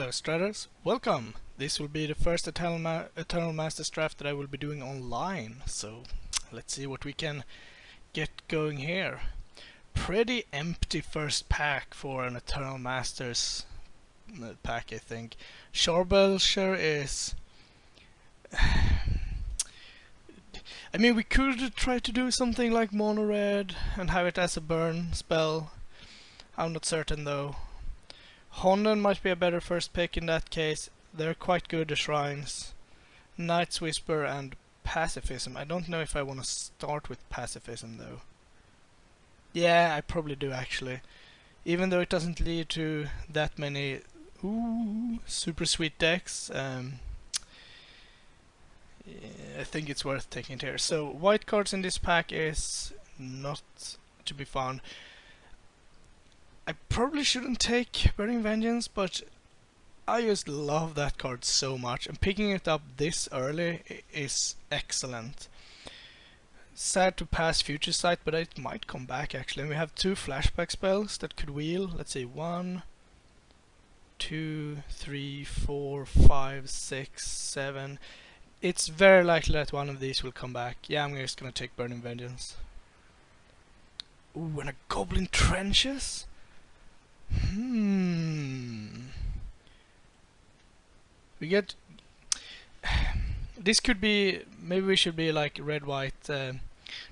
Hello Straters, welcome! This will be the first Eternal Masters draft that I will be doing online, so let's see what we can get going here. Pretty empty first pack for an Eternal Masters pack, I think. Sharbelcher is... I mean, we could try to do something like mono red and have it as a burn spell. I'm not certain though. Honden might be a better first pick in that case. They're quite good, the shrines. Knight's Whisper and Pacifism. I don't know if I want to start with Pacifism though. Yeah, I probably do actually. Even though it doesn't lead to that many super sweet decks, I think it's worth taking it here. So white cards in this pack is not to be found. I probably shouldn't take Burning Vengeance, but I just love that card so much, and picking it up this early is excellent. Sad to pass Future Sight, but it might come back actually. And we have two flashback spells that could wheel. Let's see, 1, 2, 3, 4, 5, 6, 7. It's very likely that one of these will come back. Yeah, I'm just gonna take Burning Vengeance. Ooh, and a Goblin Trenches? We get... This could be... Maybe we should be like red-white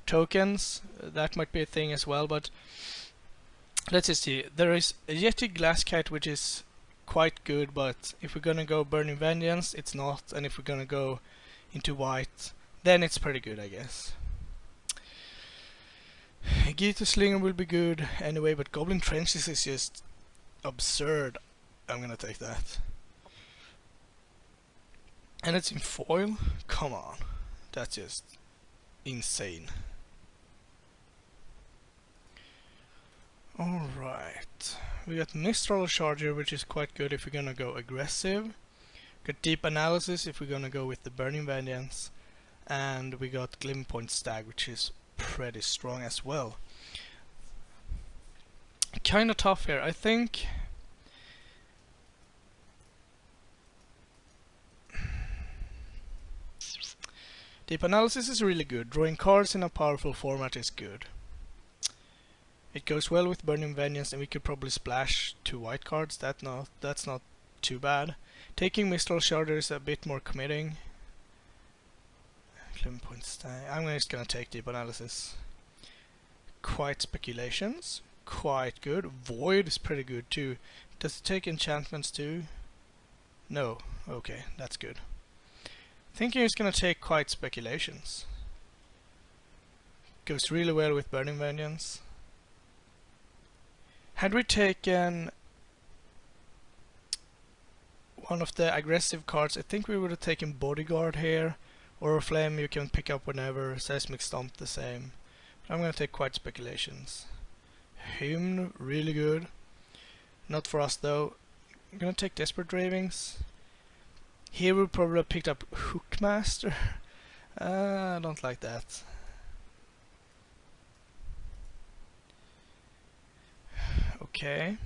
tokens. That might be a thing as well, but... Let's just see. There is a Yeti Glasskite, which is quite good, but if we're gonna go Burning Vengeance, it's not. And if we're gonna go into white, then it's pretty good, I guess. Gita Slinger will be good anyway, but Goblin Trenches is just absurd. I'm gonna take that. And it's in foil? Come on. That's just insane. Alright. We got Mistral Charger, which is quite good if we're gonna go aggressive. Got Deep Analysis if we're gonna go with the Burning Vengeance. And we got Glimmerpoint Stag, which is pretty strong as well. Kinda tough here. I think Deep Analysis is really good. Drawing cards in a powerful format is good. It goes well with Burning Vengeance, and we could probably splash 2 white cards. That's not too bad. Taking Mistral Charger is a bit more committing. Glimmerpoint Stag. I'm just gonna take Deep Analysis. Quite Speculations. Quite good. Void is pretty good too. Does it take enchantments too? No. Okay, that's good. Thinking it's gonna take Quite Speculations. Goes really well with Burning Vengeance. Had we taken one of the aggressive cards, I think we would have taken Bodyguard here, or a Flame you can pick up whenever. Seismic Stomp the same. But I'm gonna take Quite Speculations. Hymn, really good. Not for us though. I'm gonna take Desperate Ravings. Here we probably have picked up Hookmaster. I don't like that. Okay.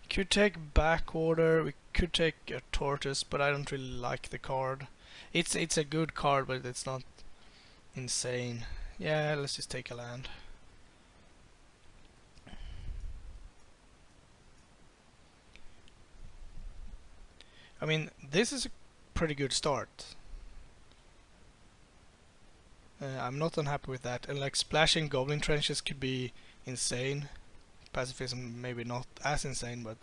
Could take Backorder, we could take a Tortoise, but I don't really like the card. It's a good card, but it's not insane. Yeah, let's just take a land. I mean, this is a pretty good start. I'm not unhappy with that, and like splashing Goblin Trenches could be insane. Pacifism maybe not as insane, but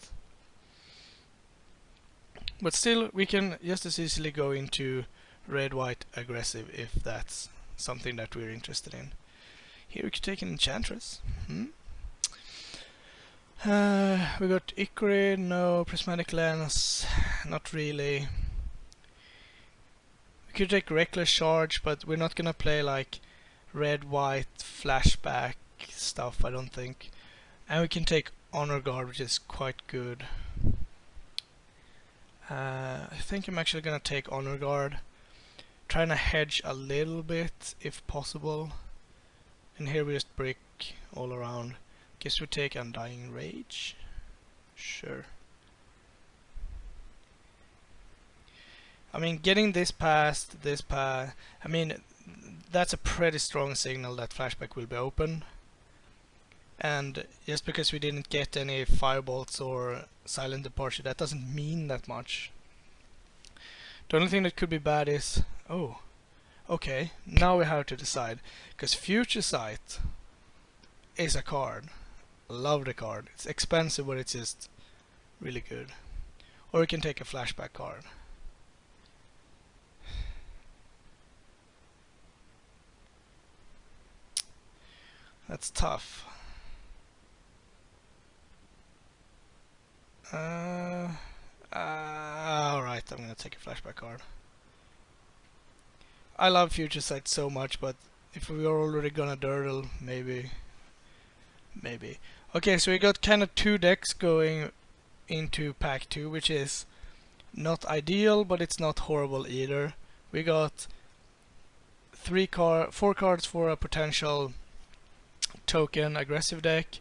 still we can just as easily go into red-white aggressive if that's something that we're interested in. Here we could take an Enchantress. We got Ickery, no. Prismatic Lens, not really. We could take Reckless Charge, but we're not gonna play like red-white flashback stuff, I don't think. And we can take Honor Guard, which is quite good. I think I'm actually gonna take Honor Guard. trying to hedge a little bit if possible. And here we just brick all around. Guess we take Undying Rage. Sure. I mean, getting this past this path, I mean, that's a pretty strong signal that flashback will be open. And just because we didn't get any firebolts or silent departure, that doesn't mean that much. The only thing that could be bad is, oh, okay, now we have to decide, because Future Sight is a card. Love the card. It's expensive, but it's just really good. Or we can take a flashback card. That's tough. Alright, I'm gonna take a flashback card. I love Future Sight so much, but if we are already gonna dirtle, maybe. Okay, so we got kind of 2 decks going into pack 2, which is not ideal, but it's not horrible either. We got 4 cards for a potential token aggressive deck.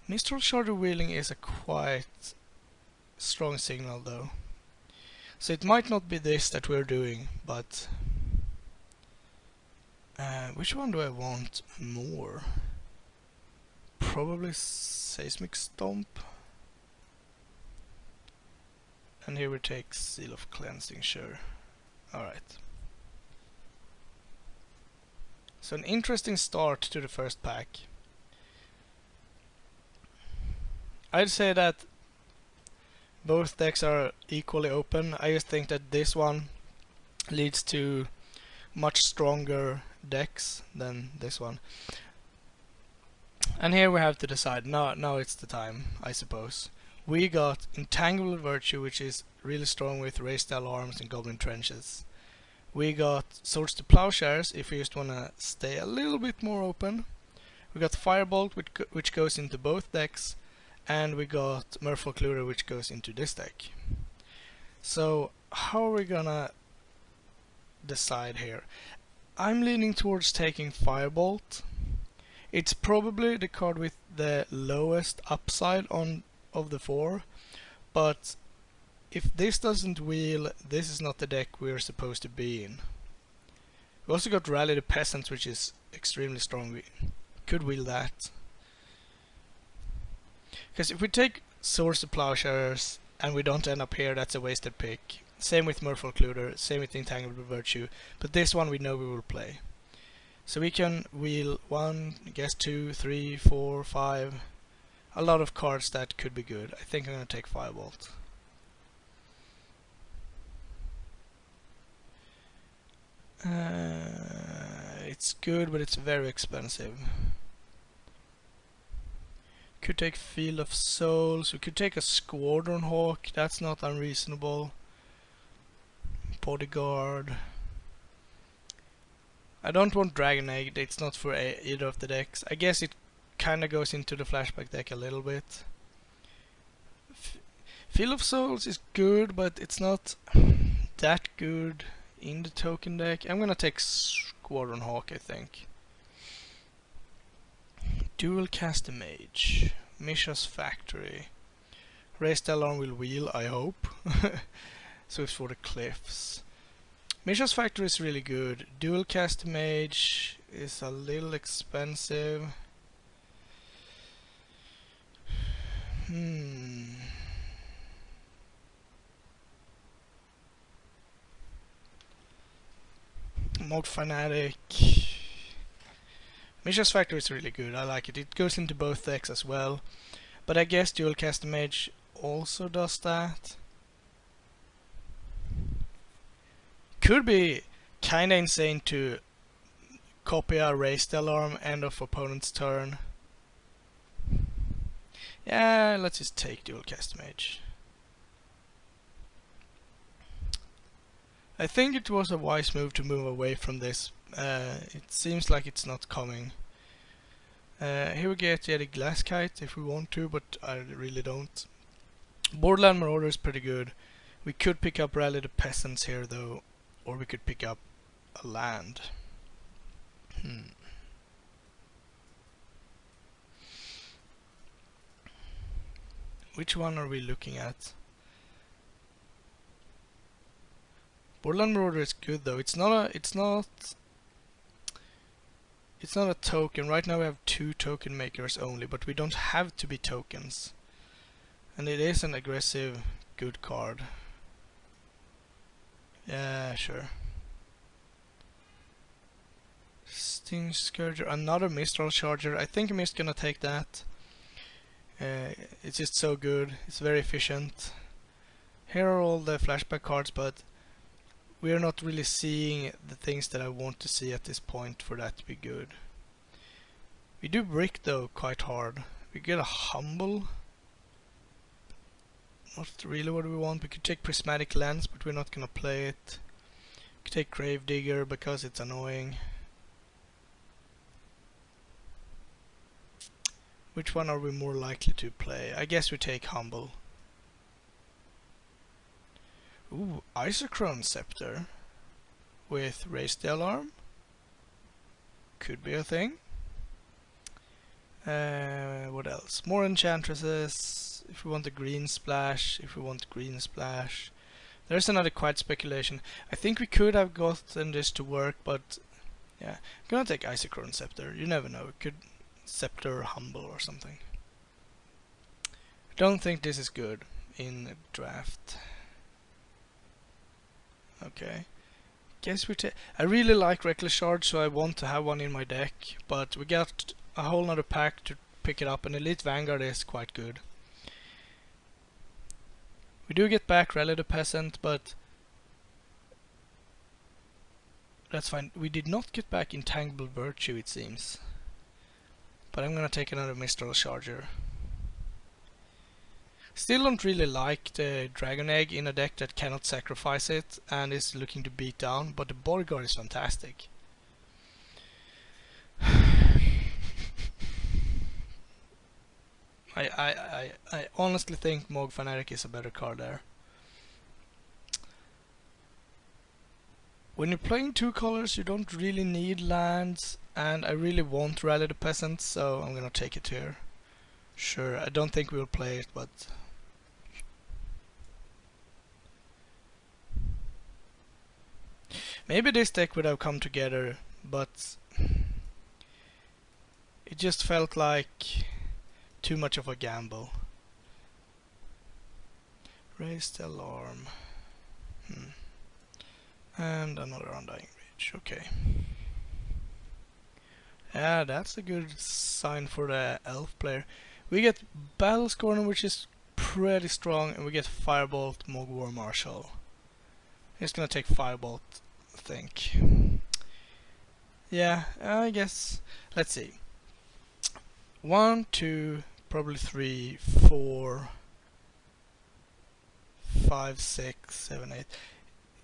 Mistral Charger Wheeling is a quite strong signal though. So it might not be this that we're doing, but which one do I want more? Probably Seismic Stomp. And here we take Seal of Cleansing, sure. Alright. So an interesting start to the first pack. I'd say that both decks are equally open. I just think that this one leads to much stronger decks than this one. And here we have to decide. Now it's the time, I suppose. We got Entangled Virtue, which is really strong with Raised Alarms and Goblin Trenches. We got Swords to Plowshares, if we just want to stay a little bit more open. We got Firebolt, which goes into both decks. And we got Merfolk-Lure, which goes into this deck. So, how are we gonna decide here? I'm leaning towards taking Firebolt. It's probably the card with the lowest upside of the 4, but if this doesn't wheel, this is not the deck we're supposed to be in. We also got Rally the Peasants, which is extremely strong. We could wheel that. Because if we take Swords to Plowshares and we don't end up here, that's a wasted pick. Same with Merfolk-Lure, same with Entangled Virtue, but this one we know we will play. So we can wheel 1, I guess 2, 3, 4, 5. A lot of cards that could be good. I think I'm going to take Firebolt. It's good, but it's very expensive. Could take Field of Souls. We could take a Squadron Hawk. That's not unreasonable. Bodyguard. I don't want Dragon Egg. It's not for either of the decks. I guess it kind of goes into the flashback deck a little bit. Field of Souls is good, but it's not that good in the token deck. I'm gonna take Squadron Hawk, I think. Dual Cast a Mage. Misha's Factory. Raised Alarm will wheel, I hope. So it's for the Cliffs. Misha's Factory is really good. Dual Cast a Mage is a little expensive. Mod Fanatic. Misha's Factory is really good, I like it. It goes into both decks as well. But I guess Dual Cast a Mage also does that. Could be kinda insane to copy a Raised Alarm end of opponent's turn. Yeah, let's just take Dual Cast a Mage. I think it was a wise move to move away from this. It seems like it's not coming. Here we get yet a Glass Kite if we want to, but I really don't. Borderland Marauder is pretty good. We could pick up Rally the Peasants here though, or we could pick up a land. Which one are we looking at? Borderland Marauder is good though. It's not a token. Right now we have 2 token makers only, but we don't have to be tokens. And it is an aggressive, good card. Yeah, sure. Sting Scourger, another Mistral Charger. I think I'm just gonna take that. It's just so good. It's very efficient. Here are all the flashback cards, but we are not really seeing the things that I want to see at this point for that to be good. We do brick though quite hard. We get a Humble. Not really what we want. We could take Prismatic Lens, but we're not gonna play it. We could take Gravedigger because it's annoying. Which one are we more likely to play? I guess we take Humble. Ooh, Isochron Scepter with Raise the Alarm. Could be a thing. What else? More Enchantresses. If we want a green splash. There's another quiet speculation. I think we could have gotten this to work, but yeah. I'm gonna take Isochron Scepter. You never know. It could Scepter Humble or something. I don't think this is good in draft. Okay. Guess we take. I really like Reckless Charge, so I want to have one in my deck, but we got a whole nother pack to pick it up, and Elite Vanguard is quite good. We do get back Rally the Peasant, but that's fine. We did not get back Intangible Virtue, it seems. But I'm gonna take another Mistral Charger. Still don't really like the Dragon Egg in a deck that cannot sacrifice it and is looking to beat down, but the Bodyguard is fantastic. I honestly think Mog Fanatic is a better card there. When you're playing 2 colors, you don't really need lands, and I really want Rally the Peasant, so I'm gonna take it here. Sure, I don't think we'll play it, but maybe this deck would have come together, but it just felt like too much of a gamble. Raise the Alarm. And another Undying Rage. Okay. Yeah, that's a good sign for the elf player. We get Battle Scorner, which is pretty strong, and we get Firebolt, Mog War Marshal. He's gonna take Firebolt, I think. Yeah, I guess. Let's see. 1, 2, probably 3, 4, 5, 6, 7, 8.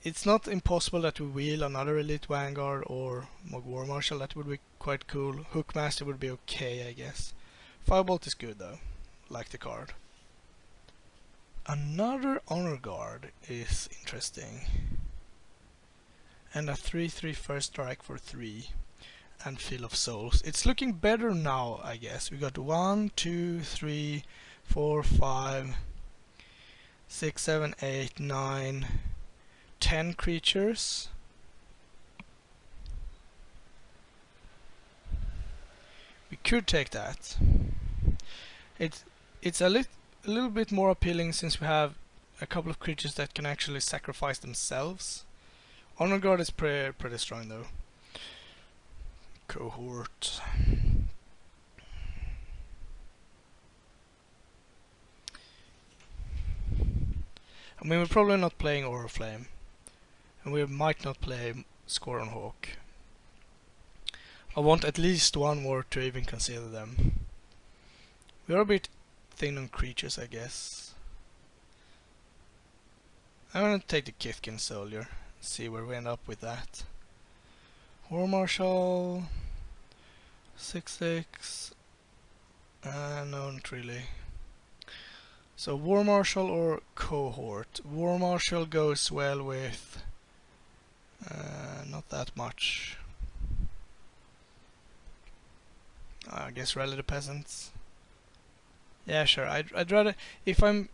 It's not impossible that we wheel another Elite Vanguard or Mog War Marshal. That would be quite cool. Hookmaster would be okay, I guess. Firebolt is good though. Like the card. Another Honor Guard is interesting. And a 3/3 first strike for 3. And Field of Souls. It's looking better now, I guess. We got 1, 2, 3, 4, 5, 6, 7, 8, 9, 10 creatures. We could take that. It's a little bit more appealing since we have a couple of creatures that can actually sacrifice themselves. Honor Guard is pretty strong though. Cohort. I mean, we're probably not playing Oriflame, and we might not play Scoron Hawk. I want at least one more to even consider them. We are a bit thin on creatures, I guess. I'm gonna take the Kithkin Soldier, see where we end up with that. War Marshal, 6/6. No, not really. So War Marshal or Cohort. War Marshal goes well with Not that much. I guess Rally the Peasants. Yeah, sure. I'd rather, if I'm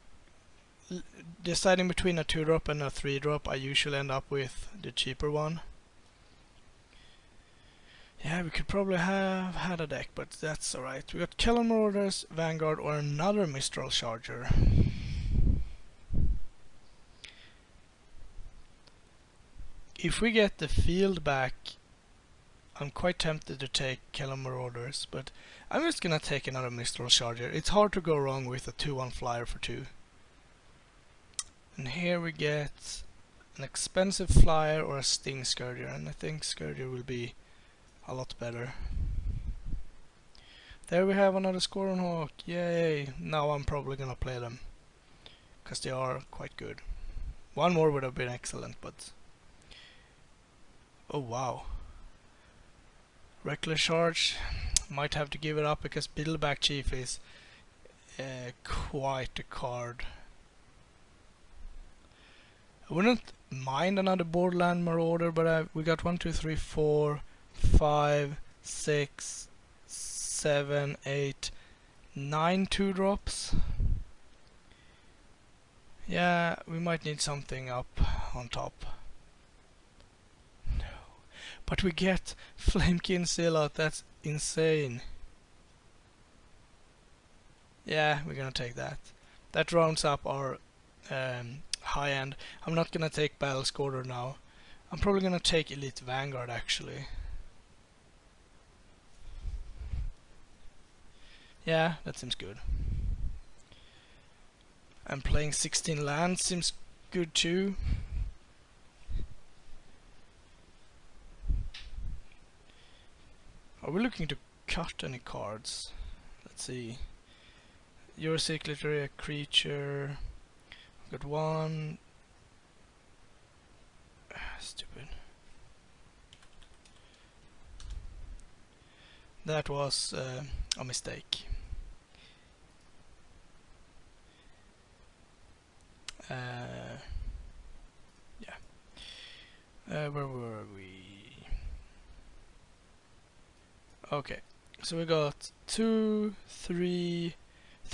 deciding between a 2-drop and a 3-drop, I usually end up with the cheaper one. Yeah, we could probably have had a deck, but that's alright. We got Killer Marauders, Vanguard, or another Mistral Charger. If we get the field back, I'm quite tempted to take Killer Marauders, but I'm just gonna take another Mistral Charger. It's hard to go wrong with a 2-1 flyer for 2. And here we get an expensive flyer or a Sting Scourger, and I think Scourger will be a lot better. There we have another Scoron Hawk, yay! Now I'm probably gonna play them, because they are quite good. One more would have been excellent, but... oh wow. Reckless Charge, might have to give it up because Beetleback Chief is quite a card. I wouldn't mind another Borderland Marauder, but we got 1, 2, 3, 4, 5, 6, 7, 8, 9 2-drops. Yeah, we might need something up on top. No. But we get Flamekin Zealot, that's insane. Yeah, we're gonna take that. That rounds up our high end. I'm not gonna take Battle Scorder now. I'm probably gonna take Elite Vanguard actually. Yeah, that seems good. And playing 16 lands seems good too. Are we looking to cut any cards? Let's see. You're a literally a creature. Got one. Stupid. That was a mistake. Yeah. Where were we? Okay. So we got 2, 3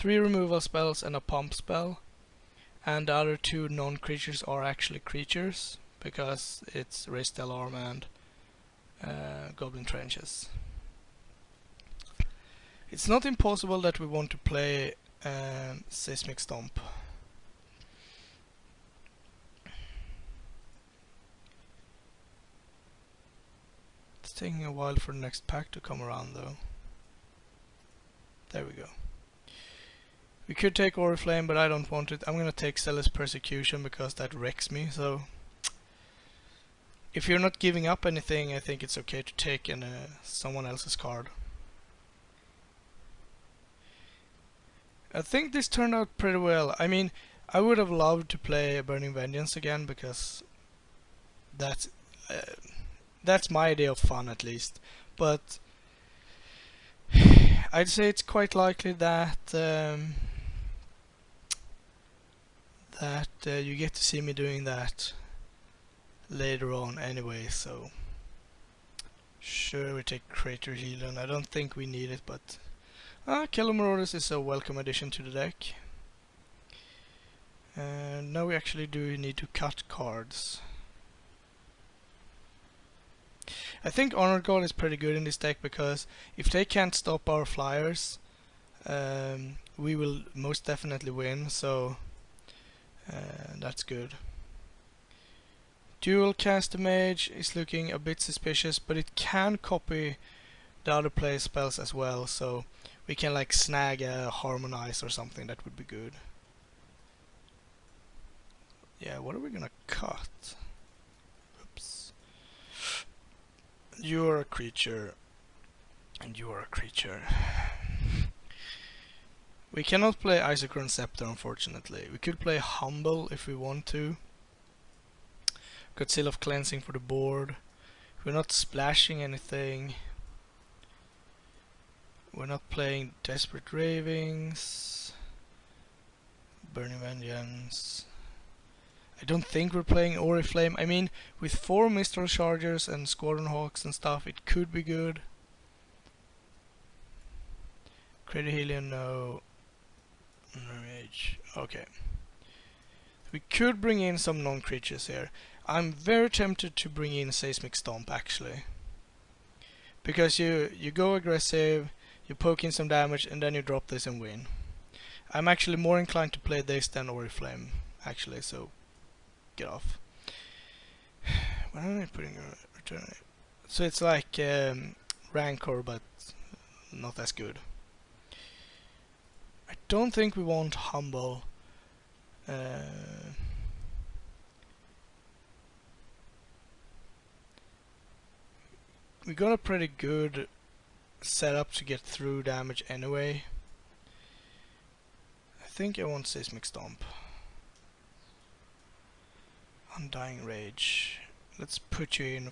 removal spells and a pump spell. And the other 2 non-creatures are actually creatures, because it's Raised Alarm and Goblin Trenches. It's not impossible that we want to play Seismic Stomp. It's taking a while for the next pack to come around though. There we go. We could take Oriflame, but I don't want it. I'm gonna take Zealous Persecution because that wrecks me, so... if you're not giving up anything, I think it's okay to take someone else's card. I think this turned out pretty well. I mean, I would have loved to play Burning Vengeance again, because that's my idea of fun at least. But I'd say it's quite likely that you get to see me doing that later on anyway, so sure, we take Crater Heal, and I don't think we need it, but Killer Marauders is a welcome addition to the deck. And now we actually do need to cut cards. I think Honor God is pretty good in this deck, because if they can't stop our flyers, we will most definitely win, so that's good. Dual Cast Mage is looking a bit suspicious, but it can copy the other player's spells as well, so we can like snag a Harmonize or something. That would be good. Yeah, what are we gonna cut? Oops. You're a creature, and you're a creature. We cannot play Isochron Scepter, unfortunately. We could play Humble if we want to. Got Seal of Cleansing for the board. We're not splashing anything. We're not playing Desperate Ravings. Burning Vengeance. I don't think we're playing Oriflame. I mean, with 4 Mistral Chargers and Squadron Hawks and stuff, it could be good. Crater Helium, no. Rage. Okay. We could bring in some non-creatures here. I'm very tempted to bring in Seismic Stomp, actually. Because you go aggressive, you poke in some damage, and then you drop this and win. I'm actually more inclined to play this than Oriflame, actually, so get off. When am I putting a return? So it's like Rancor, but not as good. I don't think we want Humble. We got a pretty good setup to get through damage anyway. I think I want Seismic Stomp. Undying Rage. Let's put you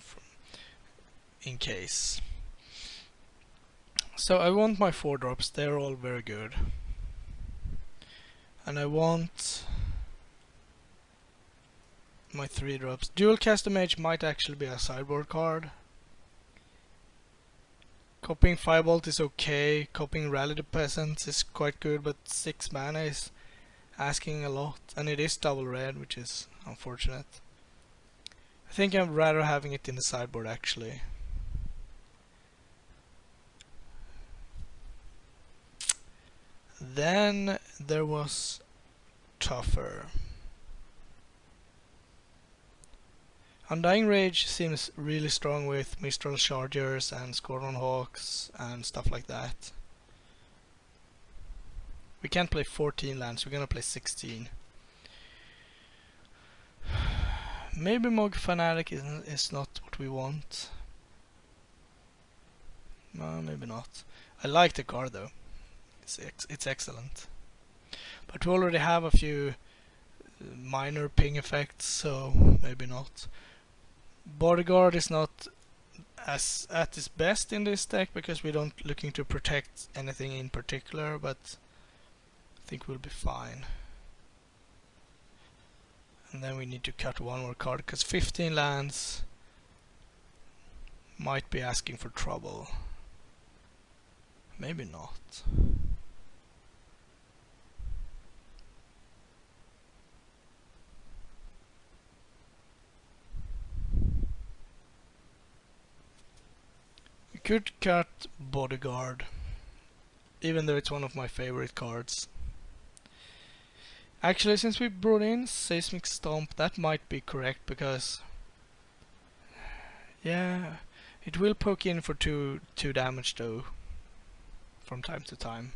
in case. So I want my 4-drops, they're all very good. And I want my 3-drops. Dual Caster Mage might actually be a sideboard card. Copying Firebolt is okay. Copying Rally the Peasants is quite good, but 6 mana is asking a lot. And it is double red, which is unfortunate. I think I'd rather having it in the sideboard, actually. Then there was Tougher. Undying Rage seems really strong with Mistral Chargers and Squadron Hawks and stuff like that. We can't play 14 lands, we're gonna play 16. Maybe Mog Fanatic is not what we want. No, maybe not. I like the card though. It's excellent. But we already have a few minor ping effects, so maybe not. Bodyguard is not as at its best in this deck because we don't looking to protect anything in particular, but I think we'll be fine. And then we need to cut one more card because 15 lands might be asking for trouble. Maybe not. We could cut Bodyguard, even though it's one of my favorite cards. Actually, since we brought in Seismic Stomp, that might be correct because yeah, it will poke in for 2 damage though from time to time.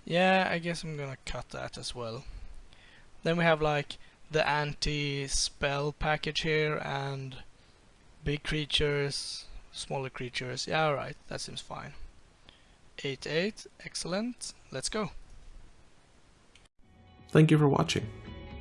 Yeah, I guess I'm gonna cut that as well. Then we have like the anti-spell package here and big creatures, smaller creatures. Yeah, alright, that seems fine. 8/8, excellent. Let's go. Thank you for watching.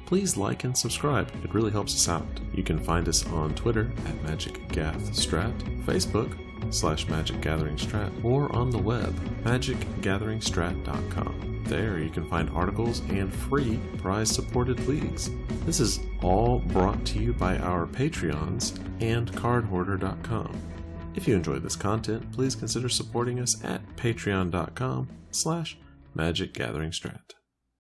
Please like and subscribe, it really helps us out. You can find us on Twitter at MagicGathStrat, Facebook /MagicGatheringStrat, or on the web, magicgatheringstrat.com. There you can find articles and free prize-supported leagues. This is all brought to you by our Patreons and cardhoarder.com. If you enjoy this content, please consider supporting us at patreon.com/MagicGatheringStrat.